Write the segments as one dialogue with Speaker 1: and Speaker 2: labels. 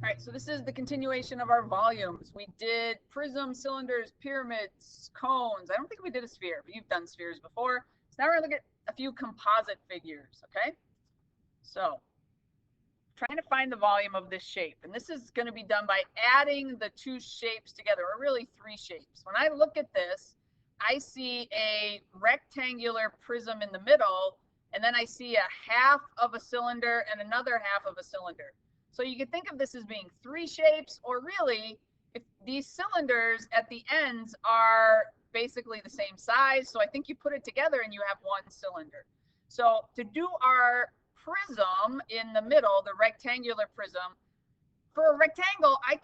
Speaker 1: All right, so this is the continuation of our volumes. We did prisms, cylinders, pyramids, cones. I don't think we did a sphere, but you've done spheres before. So now we're going to look at a few composite figures, okay? So trying to find the volume of this shape. And this is going to be done by adding the two shapes together, or really three shapes. When I look at this, I see a rectangular prism in the middle, and then I see a half of a cylinder and another half of a cylinder. So you could think of this as being three shapes, or really, if these cylinders at the ends are basically the same size, so I think you put it together and you have one cylinder. So to do our prism in the middle, the rectangular prism, for a rectangle, I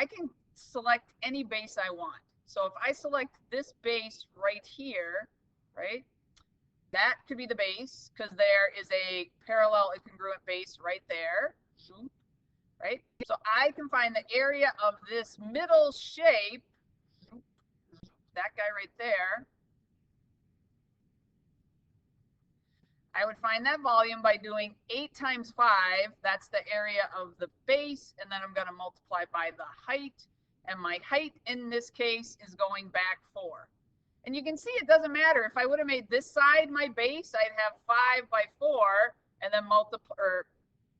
Speaker 1: can select any base I want. So if I select this base right here, right, that could be the base because there is a parallel incongruent base right there, right? So I can find the area of this middle shape, that guy right there. I would find that volume by doing 8 times 5. That's the area of the base. And then I'm going to multiply by the height. And my height in this case is going back 4. And you can see it doesn't matter. If I would have made this side my base, I'd have 5 by 4 and then multiply, or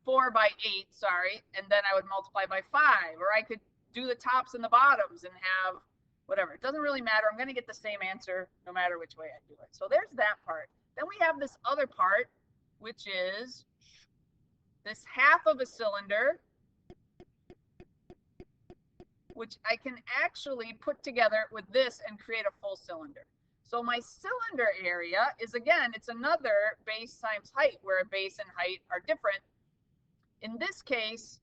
Speaker 1: 4 by 8, sorry. And then I would multiply by 5. Or I could do the tops and the bottoms and have whatever. It doesn't really matter. I'm going to get the same answer no matter which way I do it. So there's that part. Then we have this other part, which is this half of a cylinder, which I can actually put together with this and create a full cylinder. So my cylinder area is, again, it's another base times height, where a base and height are different. In this case,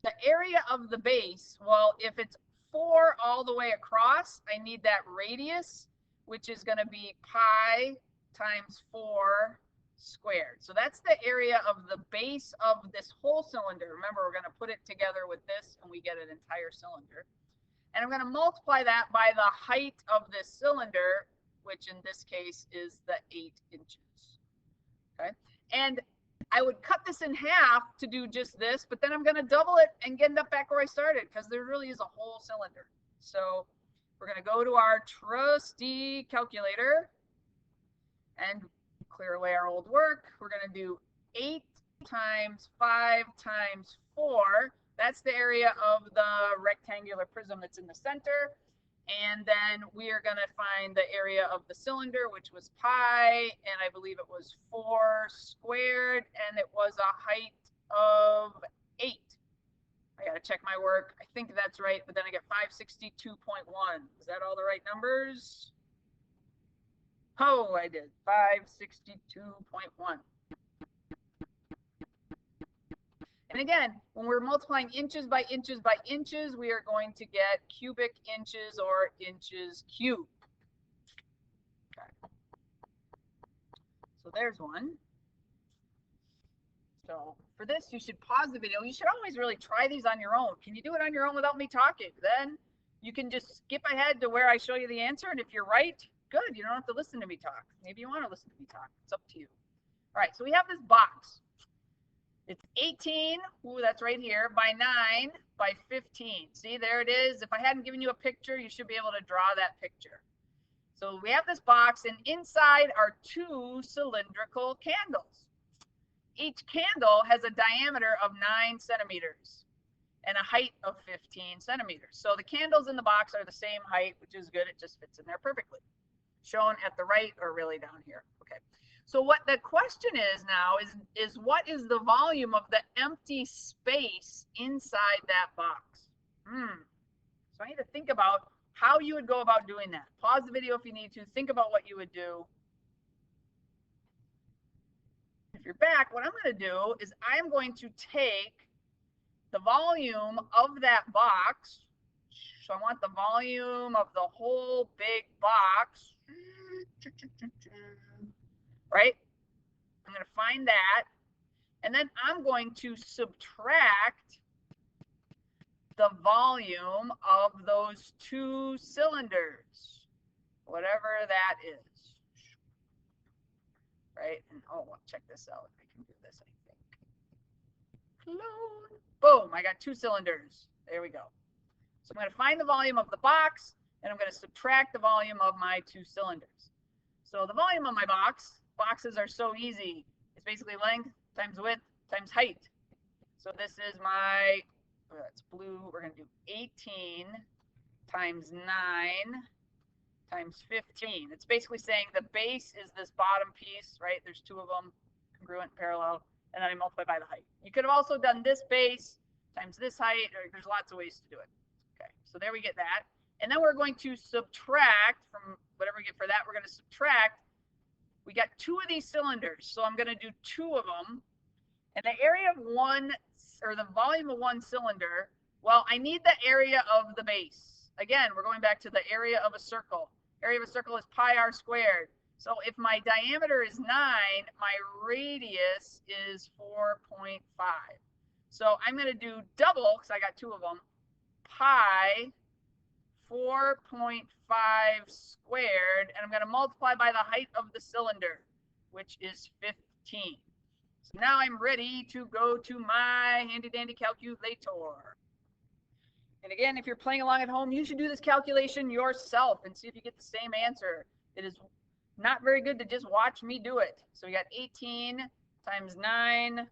Speaker 1: the area of the base, well, if it's 4 all the way across, I need that radius, which is going to be pi times 4 squared. So that's the area of the base of this whole cylinder. Remember, we're going to put it together with this and we get an entire cylinder. And I'm going to multiply that by the height of this cylinder, which in this case is the 8 inches. Okay. And I would cut this in half to do just this, but then I'm going to double it and get up back where I started because there really is a whole cylinder. So we're going to go to our trusty calculator and clear away our old work. We're going to do 8 times 5 times 4. That's the area of the rectangular prism that's in the center. And then we are going to find the area of the cylinder, which was pi, and I believe it was 4 squared, and it was a height of 8. I got to check my work. I think that's right, but then I get 562.1. Is that all the right numbers? Oh, I did. 562.1. And again, when we're multiplying inches by inches by inches, we are going to get cubic inches or inches cubed. Okay. So there's one. So for this, you should pause the video. You should always really try these on your own. Can you do it on your own without me talking? Then you can just skip ahead to where I show you the answer. And if you're right, good. You don't have to listen to me talk. Maybe you want to listen to me talk. It's up to you. All right, so we have this box. It's 18, ooh, that's right here, by 9 by 15. See, there it is. If I hadn't given you a picture, you should be able to draw that picture. So we have this box, and inside are 2 cylindrical candles. Each candle has a diameter of 9 centimeters and a height of 15 centimeters. So the candles in the box are the same height, which is good. It just fits in there perfectly. Shown at the right, or really down here. Okay. So what the question is now is what is the volume of the empty space inside that box? So I need to think about how you would go about doing that. Pause the video if you need to. Think about what you would do. If you're back, what I'm going to do is I'm going to take the volume of that box. So I want the volume of the whole big box. Right? I'm going to find that. And then I'm going to subtract the volume of those 2 cylinders, whatever that is. Right? And oh, check this out. I can do this, I think. Clone. Boom. I got 2 cylinders. There we go. So I'm going to find the volume of the box, and I'm going to subtract the volume of my 2 cylinders. So the volume of my boxes are so easy. It's basically length times width times height. So this is my, it's blue, we're going to do 18 times 9 times 15. It's basically saying the base is this bottom piece, right? There's 2 of them, congruent, parallel, and then I multiply by the height. You could have also done this base times this height, or there's lots of ways to do it. Okay, so there we get that. And then we're going to subtract from whatever we get for that, we're going to subtract. We got 2 of these cylinders, so I'm going to do 2 of them. And the area of one, or the volume of one cylinder, well, I need the area of the base. Again, we're going back to the area of a circle. Area of a circle is pi r squared. So if my diameter is 9, my radius is 4.5. So I'm going to do double, because I got 2 of them, pi 4.5 squared, and I'm going to multiply by the height of the cylinder, which is 15. So now I'm ready to go to my handy dandy calculator. And again, if you're playing along at home, you should do this calculation yourself and see if you get the same answer. It is not very good to just watch me do it. So we got 18 times 9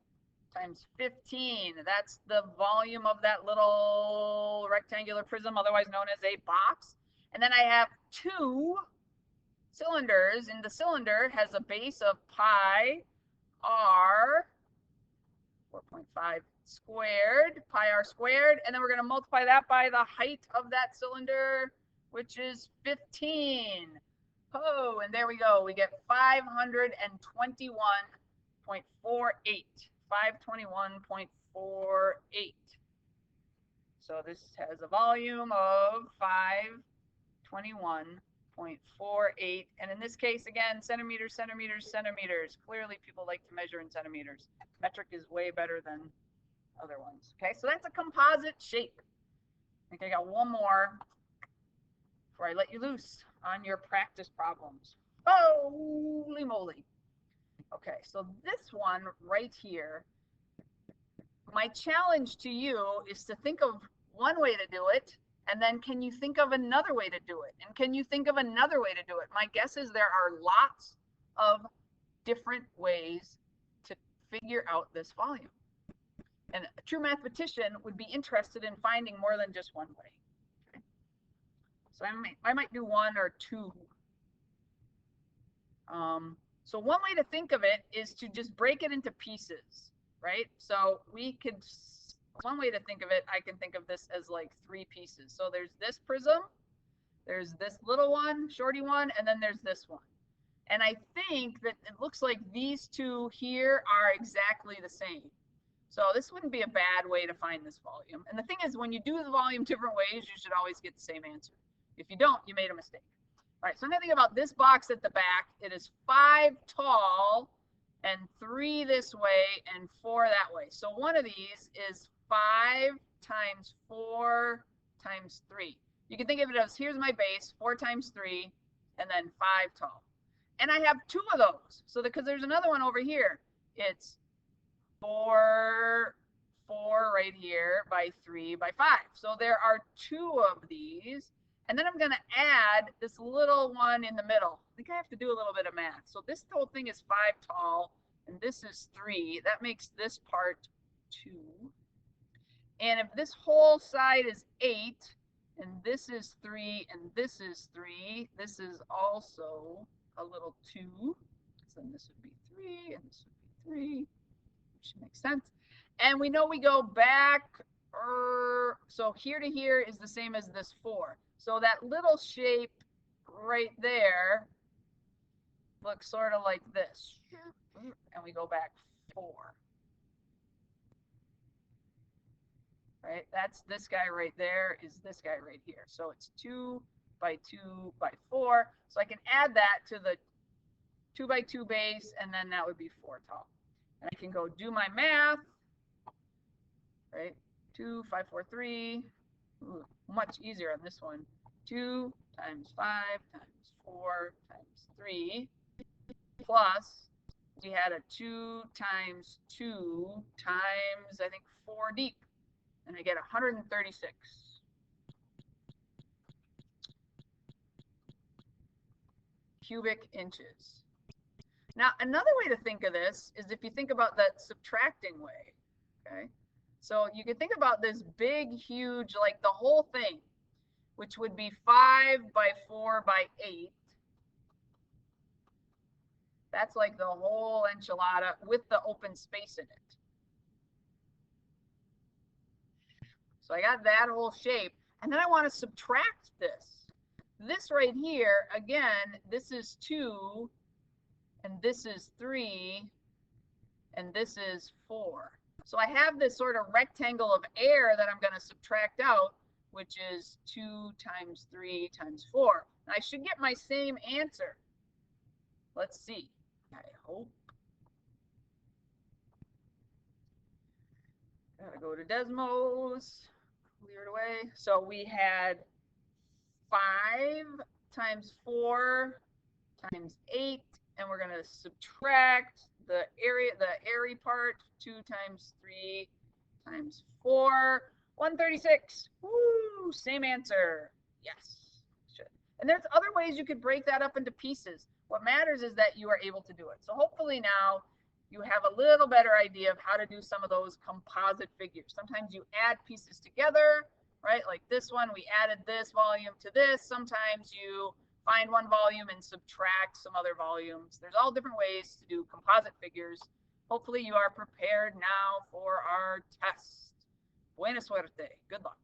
Speaker 1: times 15. That's the volume of that little rectangular prism, otherwise known as a box. And then I have 2 cylinders, and the cylinder has a base of pi r 4.5 squared, pi r squared, and then we're going to multiply that by the height of that cylinder, which is 15. Oh, and there we go. We get 521.48. 521.48. So this has a volume of 521.48. And in this case, again, centimeters, centimeters, centimeters. Clearly, people like to measure in centimeters. Metric is way better than other ones. Okay, so that's a composite shape. I think I got one more before I let you loose on your practice problems. Holy moly. Okay, so this one right here, my challenge to you is to think of one way to do it, and then can you think of another way to do it? And can you think of another way to do it? My guess is there are lots of different ways to figure out this volume. And a true mathematician would be interested in finding more than just one way. Okay. So I might do 1 or 2. So one way to think of it is to just break it into pieces, right? So one way to think of it, I can think of this as like 3 pieces. So there's this prism, there's this little one, shorty one, and then there's this one. And I think that it looks like these 2 here are exactly the same. So this wouldn't be a bad way to find this volume. And the thing is, when you do the volume different ways, you should always get the same answer. If you don't, you made a mistake. All right, so I'm going to think about this box at the back. It is 5 tall and 3 this way and 4 that way. So one of these is 5 times 4 times 3. You can think of it as, here's my base, 4 times 3, and then 5 tall. And I have 2 of those. So because there's another one over here, it's 4 right here by 3 by 5. So there are 2 of these. And then I'm going to add this little one in the middle. I think I have to do a little bit of math. So this whole thing is 5 tall, and this is 3. That makes this part 2. And if this whole side is 8, and this is 3, and this is 3, this is also a little 2. So then this would be 3, and this would be 3, which makes sense. And we know we go back, so here to here is the same as this 4. So that little shape right there looks sort of like this. And we go back 4. Right? That's this guy right there is this guy right here. So it's 2 by 2 by 4. So I can add that to the 2 by 2 base, and then that would be 4 tall. And I can go do my math. Right? 2, 5, 4, 3. Ooh, much easier on this one. 2 times 5 times 4 times 3 plus we had a 2 times 2 times, I think, 4 deep. and I get 136. Cubic inches. Now, another way to think of this is if you think about that subtracting way, okay? So you can think about this big, huge, like the whole thing, which would be 5 by 4 by 8. That's like the whole enchilada with the open space in it. So I got that whole shape. And then I want to subtract this. This right here, again, this is 2, and this is 3, and this is 4. So I have this sort of rectangle of air that I'm going to subtract out, which is 2 times 3 times 4. And I should get my same answer. Let's see. I hope. Gotta go to Desmos. Clear it away. So we had 5 times 4 times 8, and we're going to subtract the area, the airy part, 2 times 3 times 4, 136. Woo! Same answer. Yes. Should. And there's other ways you could break that up into pieces. What matters is that you are able to do it. So hopefully now you have a little better idea of how to do some of those composite figures. Sometimes you add pieces together, right? Like this one, we added this volume to this. Sometimes you find one volume and subtract some other volumes. There's all different ways to do composite figures. Hopefully you are prepared now for our test. Buena suerte. Good luck.